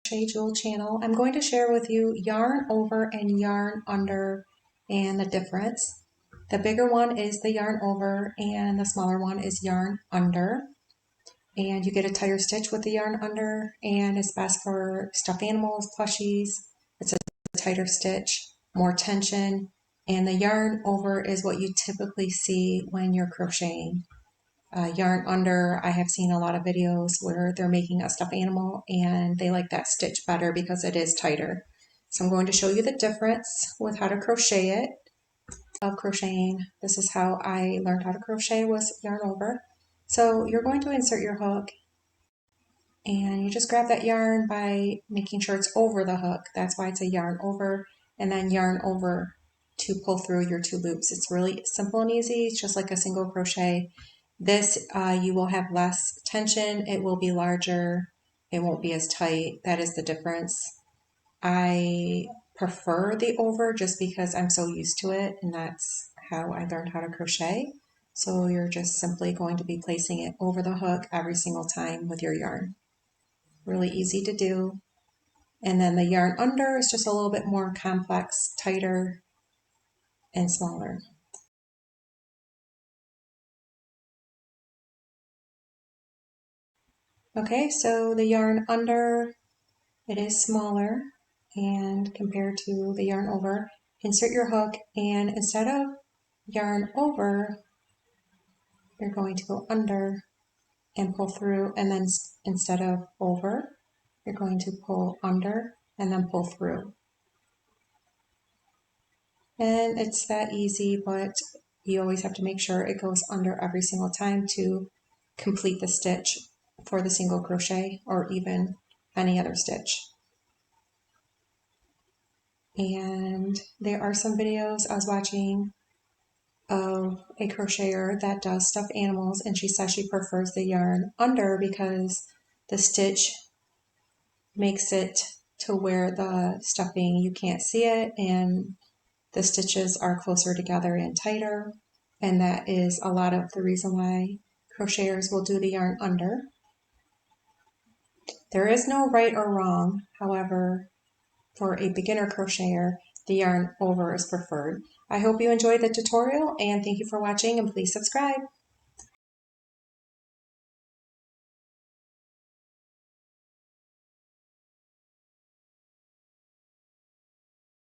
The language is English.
CrochetJewel Channel. I'm going to share with you yarn over and yarn under and the difference. The bigger one is the yarn over and the smaller one is yarn under. And you get a tighter stitch with the yarn under, and it's best for stuffed animals, plushies. It's a tighter stitch, more tension, and the yarn over is what you typically see when you're crocheting. Yarn under, I have seen a lot of videos where they're making a stuffed animal and they like that stitch better because it is tighter. So I'm going to show you the difference with how to crochet it. Of crocheting, this is how I learned how to crochet, was yarn over. So you're going to insert your hook and you just grab that yarn by making sure it's over the hook. That's why it's a yarn over, and then yarn over to pull through your 2 loops. It's really simple and easy. It's just like a single crochet. This, you will have less tension, it will be larger, it won't be as tight. That is the difference. I prefer the over just because I'm so used to it, and that's how I learned how to crochet. So you're just simply going to be placing it over the hook every single time with your yarn. Really easy to do. And then the yarn under is just a little bit more complex, tighter, and smaller. Okay, so the yarn under, it is smaller, and compared to the yarn over, insert your hook, and instead of yarn over, you're going to go under and pull through, and then instead of over, you're going to pull under and then pull through. And it's that easy, but you always have to make sure it goes under every single time to complete the stitch for the single crochet or even any other stitch. And there are some videos I was watching of a crocheter that does stuffed animals, and she says she prefers the yarn under because the stitch makes it to where the stuffing, you can't see it, and the stitches are closer together and tighter, and that is a lot of the reason why crocheters will do the yarn under. There is no right or wrong, however, for a beginner crocheter, the yarn over is preferred. I hope you enjoyed the tutorial, and thank you for watching, and please subscribe.